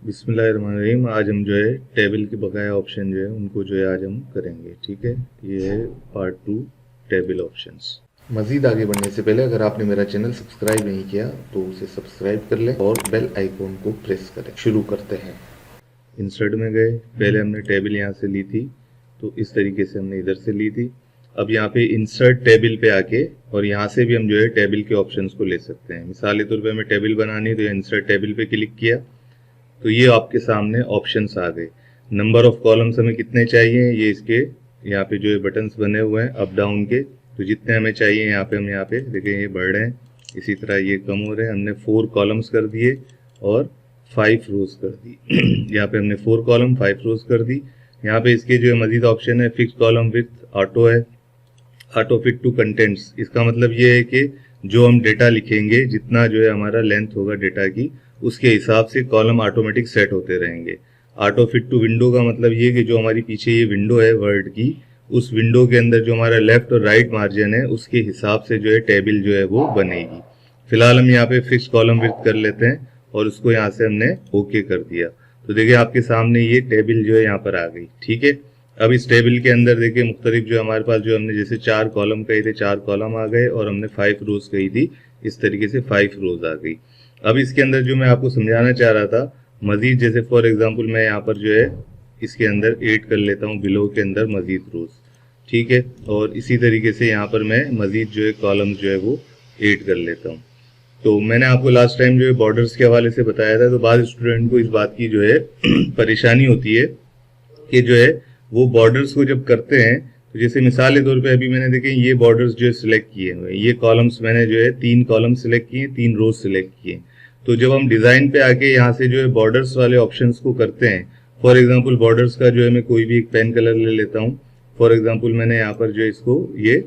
बिस्मिल्लाहिर्रहमानिर्रहीम। आज हम जो है टेबल के बकाया ऑप्शन जो है उनको जो है आज हम करेंगे। ठीक है, ये है पार्ट 2 टेबल ऑप्शंस। मज़ीद आगे बढ़ने से पहले अगर आपने मेरा चैनल सब्सक्राइब नहीं किया तो उसे सब्सक्राइब कर लें और बेल आइकॉन को प्रेस करें। शुरू करते हैं। इंसर्ट में गए, पहले हमने टेबल यहाँ से ली थी, तो इस तरीके से हमने इधर से ली थी। अब यहाँ पे इंसर्ट टेबल पे आके और यहाँ से भी हम जो है टेबल के ऑप्शंस को ले सकते हैं। मिसाल के तौर पे हमें टेबल बनानी है तो इंसर्ट टेबल पे क्लिक किया तो ये आपके सामने ऑप्शंस आ गए। नंबर ऑफ कॉलम्स हमें कितने चाहिए, ये इसके यहाँ पे जो है बटन्स बने हुए हैं अप डाउन के, तो जितने हमें चाहिए यहाँ पे हम यहाँ पे देखें ये बढ़ रहे हैं, इसी तरह ये कम हो रहे हैं। हमने 4 कॉलम्स कर दिए और 5 रोज कर दी। यहाँ पे हमने 4 कॉलम 5 रोज कर दी। यहाँ पे इसके जो है मजीद ऑप्शन है, फिक्स कॉलम विथ ऑटो है, ऑटो फिट टू कंटेंट्स। इसका मतलब ये है कि जो हम डेटा लिखेंगे, जितना जो है हमारा लेंथ होगा डेटा की, उसके हिसाब से कॉलम ऑटोमेटिक सेट होते रहेंगे। ऑटो फिट टू विंडो का मतलब ये कि जो हमारी पीछे ये विंडो है वर्ड की, उस विंडो के अंदर जो हमारा लेफ्ट और राइट मार्जिन है उसके हिसाब से जो है टेबल जो है वो बनेगी। फिलहाल हम यहाँ पे फिक्स कॉलम विड्थ कर लेते हैं और उसको यहाँ से हमने ओके कर दिया। तो देखिए आपके सामने ये टेबल जो है यहाँ पर आ गई। ठीक है, अब इस टेबल के अंदर देखिए मुख्तलिफ जो हमारे पास जो हमने जैसे 4 कॉलम कहे थे 4 कॉलम आ गए, और हमने 5 रोज कही थी, इस तरीके से 5 रोज आ गई। अब इसके अंदर जो मैं आपको समझाना चाह रहा था मजीद, जैसे फॉर एग्जांपल मैं यहाँ पर जो है इसके अंदर ऐड कर लेता हूँ बिलो के अंदर मजीद रोज। ठीक है, और इसी तरीके से यहाँ पर मैं मजीद जो है कॉलम्स जो है वो ऐड कर लेता हूँ। तो मैंने आपको लास्ट टाइम जो है बॉर्डर्स के हवाले से बताया था, तो बाद स्टूडेंट को इस बात की जो है परेशानी होती है कि जो है वो बॉर्डर्स को जब करते हैं, तो जैसे मिसाल के तौर पे अभी मैंने देखे ये बॉर्डर्स जो है सिलेक्ट किए हुए, ये कॉलम्स मैंने जो है 3 कॉलम सिलेक्ट किए, 3 रोज सिलेक्ट किए। तो जब हम डिजाइन पे आके यहाँ से जो है बॉर्डर्स वाले ऑप्शंस को करते हैं, फॉर एग्जांपल बॉर्डर्स का जो है मैं कोई भी एक पेन कलर ले लेता हूँ। फॉर एग्जांपल मैंने यहाँ पर जो है इसको ये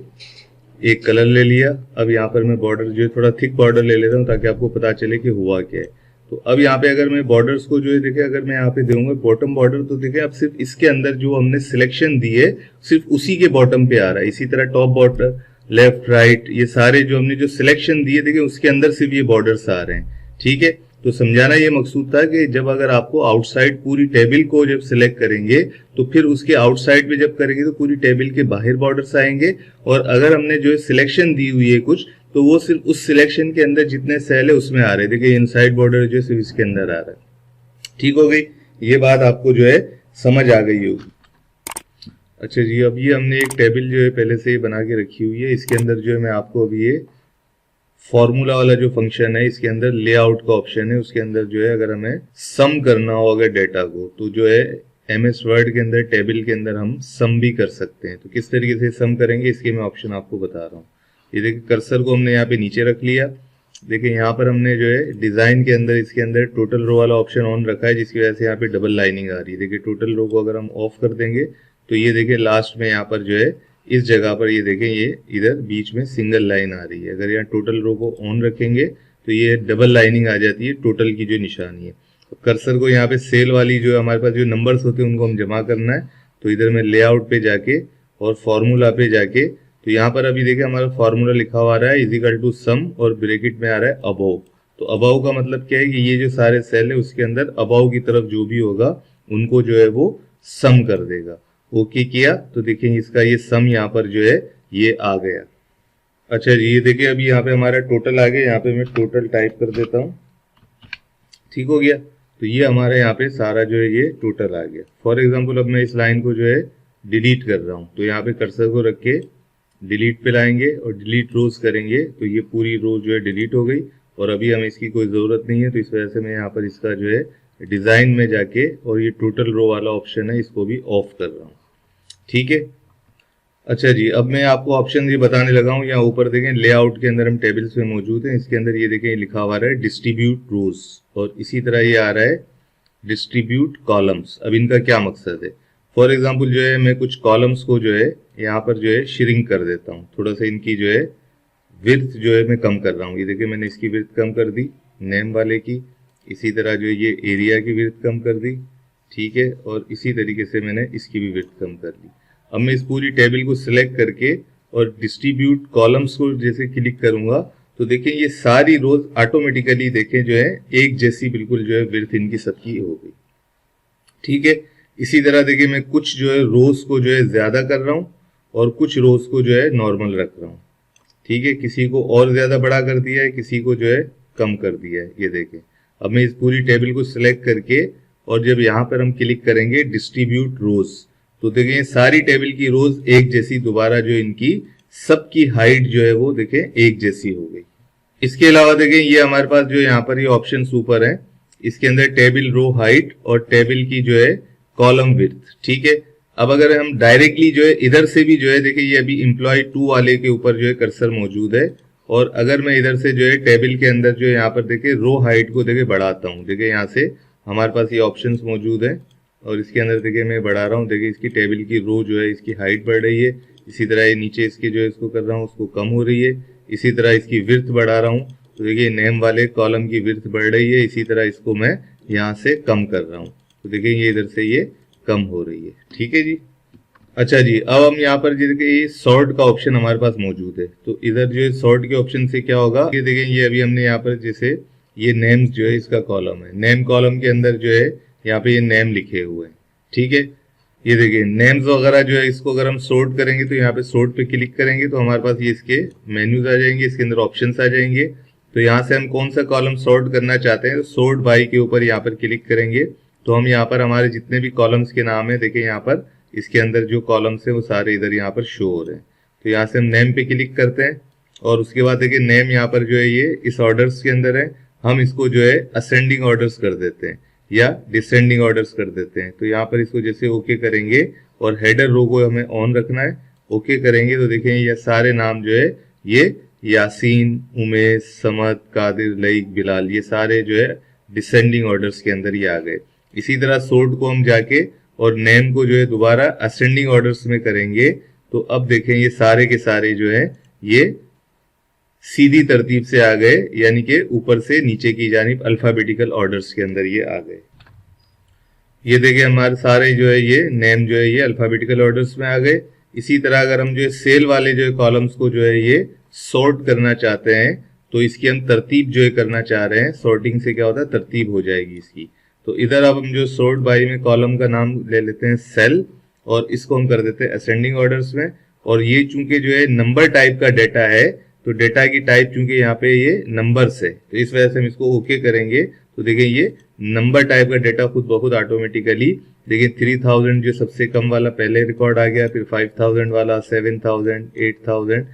एक कलर ले लिया। अब यहाँ पर मैं बॉर्डर जो है थोड़ा थिक बॉर्डर ले लेता हूँ ताकि आपको पता चले कि हुआ क्या है। तो अब यहाँ पे अगर मैं बॉर्डर्स को जो है देखे, अगर मैं यहाँ पे दूंगा बॉटम बॉर्डर, तो देखे अब सिर्फ इसके अंदर जो हमने सिलेक्शन दी है सिर्फ उसी के बॉटम पे आ रहा है। इसी तरह टॉप बॉर्डर, लेफ्ट राइट, ये सारे जो हमने जो सिलेक्शन दिए देखे उसके अंदर सिर्फ ये बॉर्डर्स आ रहे हैं। ठीक है, तो समझाना ये मकसूद था कि जब अगर आपको आउटसाइड पूरी टेबल को जब सिलेक्ट करेंगे तो फिर उसके आउटसाइड पे जब करेंगे तो पूरी टेबल के बाहर बॉर्डर्स आएंगे, और अगर हमने जो है सिलेक्शन दी हुई है कुछ, तो वो सिर्फ उस सिलेक्शन के अंदर जितने सेल है उसमें आ रहे हैं। देखिए इनसाइड बॉर्डर जो है सिर्फ इसके अंदर आ रहा है। ठीक हो गई, ये बात आपको जो है समझ आ गई होगी। अच्छा जी, अब ये हमने एक टेबल जो है पहले से ही बना के रखी हुई है। इसके अंदर जो है मैं आपको अभी ये फॉर्मूला वाला जो फंक्शन है, इसके अंदर लेआउट का ऑप्शन है, उसके अंदर जो है अगर हमें सम करना हो अगर डेटा को, तो जो है एमएस वर्ड के अंदर टेबल के अंदर हम सम भी कर सकते हैं। तो किस तरीके से सम करेंगे इसके मैं ऑप्शन आपको बता रहा हूँ। ये देखिए कर्सर को हमने यहाँ पे नीचे रख लिया। देखिए यहाँ पर हमने जो है डिजाइन के अंदर इसके अंदर टोटल रो वाला ऑप्शन ऑन रखा है, जिसकी वजह से यहाँ पे डबल लाइनिंग आ रही है। देखिए टोटल रो को अगर हम ऑफ कर देंगे तो ये देखिए लास्ट में यहाँ पर जो है इस जगह पर ये देखें ये इधर बीच में सिंगल लाइन आ रही है। अगर यहाँ टोटल रो को ऑन रखेंगे तो ये डबल लाइनिंग आ जाती है टोटल की जो निशानी है। तो कर्सर को यहाँ पे सेल वाली जो हमारे पास जो नंबर्स होते हैं उनको हम जमा करना है, तो इधर में लेआउट पे जाके और फॉर्मूला पे जाके, तो यहाँ पर अभी देखिए हमारा फॉर्मूला लिखा हुआ आ रहा है इजिकल टू सम और ब्रैकेट में आ रहा है अबव। तो अबव का मतलब क्या है कि ये जो सारे सेल है उसके अंदर अबव की तरफ जो भी होगा उनको जो है वो सम कर देगा। ओके किया तो देखिए इसका ये सम यहाँ पर जो है ये आ गया। अच्छा जी, ये देखिए अभी यहाँ पे हमारा टोटल आ गया। यहाँ पे मैं टोटल टाइप कर देता हूँ। ठीक हो गया, तो ये हमारा यहाँ पे सारा जो है ये टोटल आ गया। फॉर एग्जाम्पल अब मैं इस लाइन को जो है डिलीट कर रहा हूँ, तो यहाँ पे कर्सर को रख के डिलीट पे लाएंगे और डिलीट रोज करेंगे तो ये पूरी रो जो है डिलीट हो गई, और अभी हमें इसकी कोई जरूरत नहीं है। तो इस वजह से मैं यहाँ पर इसका जो है डिजाइन में जाके और ये टोटल रो वाला ऑप्शन है इसको भी ऑफ कर रहा हूँ। ठीक है, अच्छा जी, अब मैं आपको ऑप्शन ये बताने लगा हूँ। यहाँ ऊपर देखें लेआउट के अंदर हम टेबल्स में मौजूद हैं, इसके अंदर ये देखें लिखा हुआ है डिस्ट्रीब्यूट रोज, और इसी तरह ये आ रहा है डिस्ट्रीब्यूट कॉलम्स। अब इनका क्या मकसद है, फॉर एग्जाम्पल जो है मैं कुछ कॉलम्स को जो है यहाँ पर जो है श्रिंक कर देता हूँ, थोड़ा सा इनकी जो है विड्थ जो है मैं कम कर रहा हूँ। ये देखिए मैंने इसकी विड्थ कम कर दी नेम वाले की, इसी तरह जो है ये एरिया की विड्थ कम कर दी। ठीक है, और इसी तरीके से मैंने इसकी भी विड्थ कम कर ली। अब मैं इस पूरी टेबल को सिलेक्ट करके और डिस्ट्रीब्यूट कॉलम्स को जैसे क्लिक करूंगा तो देखें ये सारी रोज ऑटोमेटिकली देखें जो है एक जैसी बिल्कुल जो है विड्थ इनकी सबकी हो गई। ठीक है, इसी तरह देखिए मैं कुछ जो है रोज को जो है ज्यादा कर रहा हूं और कुछ रोज को जो है नॉर्मल रख रहा हूं। ठीक है, किसी को और ज्यादा बड़ा कर दिया है, किसी को जो है कम कर दिया है। ये देखें, अब मैं इस पूरी टेबल को सिलेक्ट करके और जब यहां पर हम क्लिक करेंगे डिस्ट्रीब्यूट रोज, तो देखें सारी टेबल की रोज एक जैसी दोबारा जो इनकी सबकी हाइट जो है वो देखें एक जैसी हो गई। इसके अलावा देखें ये हमारे पास जो यहाँ पर ये ऑप्शन ऊपर है, इसके अंदर टेबल रो हाइट और टेबल की जो है कॉलम विड्थ। ठीक है, अब अगर हम डायरेक्टली जो है इधर से भी जो है देखिए ये अभी एम्प्लॉय 2 वाले के ऊपर जो है कर्सर मौजूद है, और अगर मैं इधर से जो है टेबल के अंदर जो है यहाँ पर देखिए रो हाइट को देखिए बढ़ाता हूँ, देखिए यहाँ से हमारे पास ये ऑप्शंस मौजूद है और इसके अंदर देखिए मैं बढ़ा रहा हूँ, देखिए इसकी टेबल की रो जो है इसकी हाइट बढ़ रही है। इसी तरह ये नीचे इसकी जो है इसको कर रहा हूँ उसको कम हो रही है। इसी तरह इसकी विड्थ बढ़ा रहा हूँ, तो देखिए नेम वाले कॉलम की विड्थ बढ़ रही है। इसी तरह इसको मैं यहाँ से कम कर रहा हूँ, तो देखिए ये इधर से ये कम हो रही है। ठीक है जी। अच्छा जी, अब हम यहाँ पर देखिए ये सॉर्ट का ऑप्शन हमारे पास मौजूद है, तो इधर जो है सॉर्ट के ऑप्शन से क्या होगा, ये देखिए ये अभी हमने यहाँ पर जैसे ये नेम्स जो है इसका कॉलम है, नेम कॉलम के अंदर जो है यहाँ पे ये नेम लिखे हुए हैं। ठीक है, ये देखिए नेम्स वगैरह जो है इसको अगर हम सॉर्ट करेंगे तो यहाँ पे सॉर्ट पे क्लिक करेंगे तो हमारे पास ये इसके मेन्यूज आ जाएंगे, इसके अंदर ऑप्शंस आ जाएंगे। तो यहाँ से हम कौन सा कॉलम सॉर्ट करना चाहते हैं, तो सॉर्ट बाय के ऊपर यहाँ पर क्लिक करेंगे तो हम यहाँ पर हमारे जितने भी कॉलम्स के नाम है देखिए यहाँ पर इसके अंदर जो कॉलम्स है वो सारे इधर यहाँ पर शो हो रहे हैं। तो यहाँ से हम नेम पे क्लिक करते हैं और उसके बाद देखिए नेम यहाँ पर जो है ये इस ऑर्डर्स के अंदर है, हम इसको जो है असेंडिंग ऑर्डर्स कर देते हैं या डिसेंडिंग ऑर्डर्स कर देते हैं। तो यहाँ पर इसको जैसे ओके करेंगे और हेडर रो को हमें ऑन रखना है, ओके करेंगे तो देखें ये सारे नाम जो है ये यासीन, उमेश, समद, कादिर, लईक, बिलाल, ये सारे जो है डिसेंडिंग ऑर्डर्स के अंदर ये आ गए। इसी तरह सॉर्ट को हम जाके और नेम को जो है दोबारा असेंडिंग ऑर्डर्स में करेंगे तो अब देखें ये सारे के सारे जो है ये सीधी तरतीब से आ गए, यानी कि ऊपर से नीचे की जानिब अल्फाबेटिकल ऑर्डर्स के अंदर ये आ गए। ये देखिए हमारे सारे जो है ये नेम जो है ये अल्फाबेटिकल ऑर्डर्स में आ गए। इसी तरह अगर हम जो है सेल वाले जो है कॉलम्स को जो है ये सॉर्ट करना चाहते हैं तो इसकी हम तरतीब जो है करना चाह रहे हैं, सॉर्टिंग से क्या होता है तरतीब हो जाएगी इसकी। तो इधर अब हम जो सॉर्ट बाय में कॉलम का नाम ले लेते हैं सेल और इसको हम कर देते हैं असेंडिंग ऑर्डर्स में। और ये चूंकि जो है नंबर टाइप का डेटा है तो डेटा की टाइप चूंकि यहाँ पे ये नंबर्स है तो इस वजह से हम इसको ओके करेंगे तो देखिए ये नंबर टाइप का डेटा खुद ब खुद ऑटोमेटिकली देखिए 3000 जो सबसे कम वाला पहले रिकॉर्ड आ गया, फिर 5000 वाला, 7000, 8000,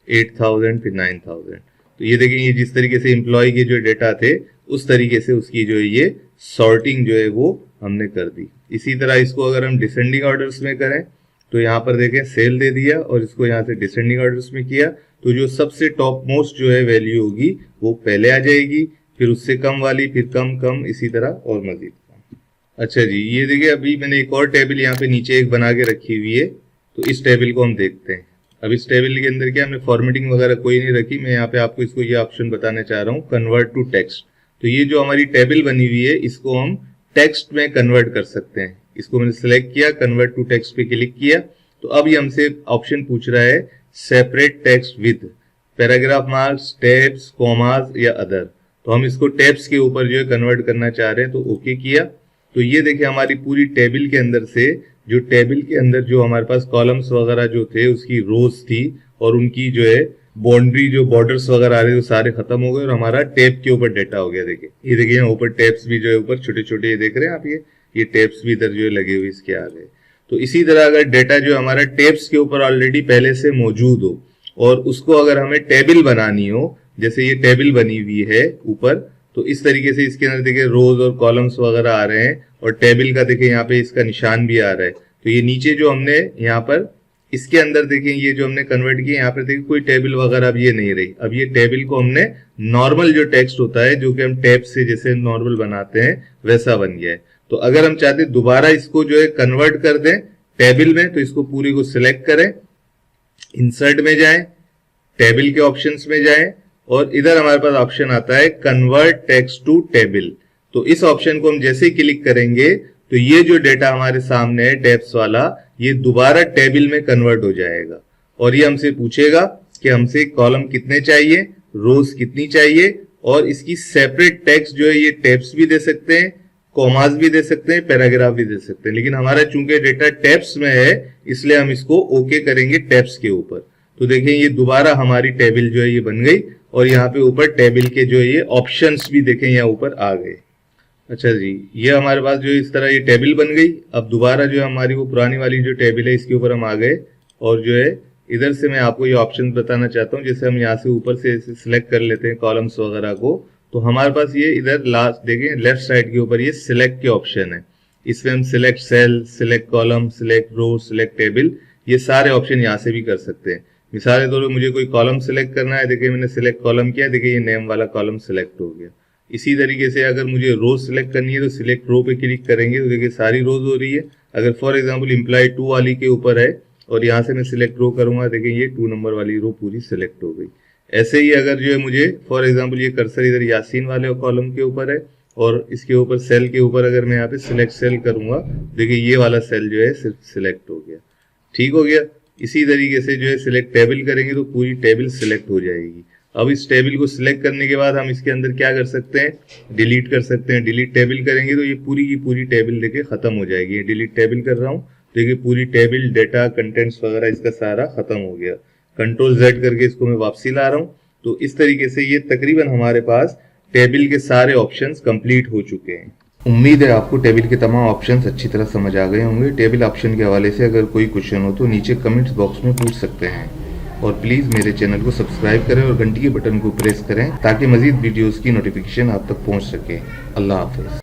8000, फिर 9000। तो ये देखिए ये जिस तरीके से एम्प्लॉय के जो डेटा थे उस तरीके से उसकी जो है ये सॉर्टिंग जो है वो हमने कर दी। इसी तरह इसको अगर हम डिसेंडिंग ऑर्डर्स में करें तो यहाँ पर देखें सेल दे दिया और इसको यहाँ से डिसेंडिंग ऑर्डर्स में किया तो जो सबसे टॉप मोस्ट जो है वैल्यू होगी वो पहले आ जाएगी, फिर उससे कम वाली, फिर कम कम, इसी तरह और मजीद कम। अच्छा जी, ये देखिए अभी मैंने एक और टेबल यहाँ पे नीचे एक बना के रखी हुई है, तो इस टेबल को हम देखते हैं। अब इस टेबल के अंदर क्या हमने फॉर्मेटिंग वगैरह कोई नहीं रखी, मैं यहाँ पे आपको इसको ये ऑप्शन बताना चाह रहा हूँ कन्वर्ट टू टेक्स्ट। तो ये जो हमारी टेबल बनी हुई है इसको हम टेक्स्ट में कन्वर्ट कर सकते हैं। इसको मैंने सिलेक्ट किया, कन्वर्ट टू टेक्स्ट पे क्लिक किया तो अब ये हमसे ऑप्शन पूछ रहा है separate text with paragraph marks, tabs, commas या अदर। तो हम इसको टैब्स के ऊपर जो है कन्वर्ट करना चाह रहे हैं तो ओके किया। तो ये देखिए हमारी पूरी टेबल के अंदर से जो टेबल के अंदर जो हमारे पास कॉलम्स वगैरह जो थे उसकी रोज थी और उनकी जो है बाउंड्री जो बॉर्डर्स वगैरह आ रहे थे वो सारे खत्म हो गए और हमारा टैब के ऊपर डेटा हो गया। देखिए ये देखिए यहाँ ऊपर टैब्स भी जो है ऊपर छोटे छोटे देख रहे हैं आप, ये टैब्स भी इधर जो है लगे हुए इसके आ गए। तो इसी तरह अगर डेटा जो हमारा टैब्स के ऊपर ऑलरेडी पहले से मौजूद हो और उसको अगर हमें टेबल बनानी हो, जैसे ये टेबल बनी हुई है ऊपर, तो इस तरीके से इसके अंदर देखिए रोज और कॉलम्स वगैरह आ रहे हैं और टेबल का देखिए यहाँ पे इसका निशान भी आ रहा है। तो ये नीचे जो हमने यहाँ पर इसके अंदर देखिए ये जो हमने कन्वर्ट किया यहाँ पर देखिए कोई टेबल वगैरह अब ये नहीं रही। अब ये टेबल को हमने नॉर्मल जो टेक्स्ट होता है जो कि हम टैब से जैसे नॉर्मल बनाते हैं वैसा बन गया है। तो अगर हम चाहते हैं दोबारा इसको जो है कन्वर्ट कर दें टेबल में तो इसको पूरी को सिलेक्ट करें, इंसर्ट में जाएं, टेबल के ऑप्शंस में जाएं और इधर हमारे पास ऑप्शन आता है कन्वर्ट टेक्स्ट टू टेबल। तो इस ऑप्शन को हम जैसे ही क्लिक करेंगे तो ये जो डेटा हमारे सामने है टैब्स वाला ये दोबारा टेबल में कन्वर्ट हो जाएगा और ये हमसे पूछेगा कि हमसे कॉलम कितने चाहिए रोज कितनी चाहिए, और इसकी सेपरेट टेक्स्ट जो है ये टैब्स भी दे सकते हैं, कॉमास भी दे सकते हैं, पैराग्राफ भी दे सकते हैं। लेकिन हमारा चूंकि डेटा टैब्स में है इसलिए हम इसको ओके करेंगे टैब्स के ऊपर। तो देखिए ये दोबारा हमारी टेबल जो है ये बन गई, और यहाँ पे ऊपर टेबल के जो है ये ऑप्शंस भी देखें यहाँ ऊपर आ गए। अच्छा जी, ये हमारे पास जो इस तरह ये टेबल बन गई। अब दोबारा जो हमारी वो पुरानी वाली जो टेबल है इसके ऊपर हम आ गए, और जो है इधर से मैं आपको ये ऑप्शन बताना चाहता हूँ। जैसे हम यहाँ से ऊपर से सिलेक्ट कर लेते हैं कॉलम्स वगैरह को, तो हमारे पास ये इधर लास्ट देखें लेफ्ट साइड के ऊपर ये सिलेक्ट के ऑप्शन है। इसमें हम select cell, select column, select row, select table, ये सारे ऑप्शन यहाँ से भी कर सकते हैं। मिसाल के तौर पर मुझे कोई कॉलम सिलेक्ट करना है, देखिए मैंने सिलेक्ट कॉलम किया, देखिए ये नेम वाला कॉलम सिलेक्ट हो गया। इसी तरीके से अगर मुझे रो सिलेक्ट करनी है तो सिलेक्ट रो पे क्लिक करेंगे तो देखिए सारी रोज हो रही है। अगर फॉर एग्जांपल एम्प्लॉय 2 वाली के ऊपर है और यहाँ से मैं सिलेक्ट रो करूंगा, देखिए ये 2 नंबर वाली रो पूरी सिलेक्ट हो गई। ऐसे ही अगर जो है मुझे फॉर एग्जांपल ये कर्सर इधर यासीन वाले कॉलम के ऊपर है और इसके ऊपर सेल के ऊपर अगर मैं यहाँ पे सिलेक्ट सेल करूंगा, देखिए ये वाला सेल जो है सिर्फ सिलेक्ट हो गया। ठीक हो गया। इसी तरीके से जो है सिलेक्ट टेबल करेंगे तो पूरी टेबल सिलेक्ट हो जाएगी। अब इस टेबल को सिलेक्ट करने के बाद हम इसके अंदर क्या कर सकते हैं, डिलीट कर सकते हैं। डिलीट टेबल करेंगे तो ये पूरी की पूरी टेबल देखिए खत्म हो जाएगी। ये डिलीट टेबल कर रहा हूँ, देखिए पूरी टेबल डेटा कंटेंट्स वगैरह इसका सारा खत्म हो गया। कंट्रोल Z करके इसको मैं वापसी ला रहा हूँ। तो इस तरीके से ये तकरीबन हमारे पास टेबल के सारे ऑप्शंस कंप्लीट हो चुके हैं। उम्मीद है आपको टेबल के तमाम ऑप्शंस अच्छी तरह समझ आ गए होंगे। टेबल ऑप्शन के हवाले से अगर कोई क्वेश्चन हो तो नीचे कमेंट्स बॉक्स में पूछ सकते हैं, और प्लीज़ मेरे चैनल को सब्सक्राइब करें और घंटी के बटन को प्रेस करें ताकि मजीद वीडियोस की नोटिफिकेशन आप तक पहुंच सके। अल्लाह हाफिज़।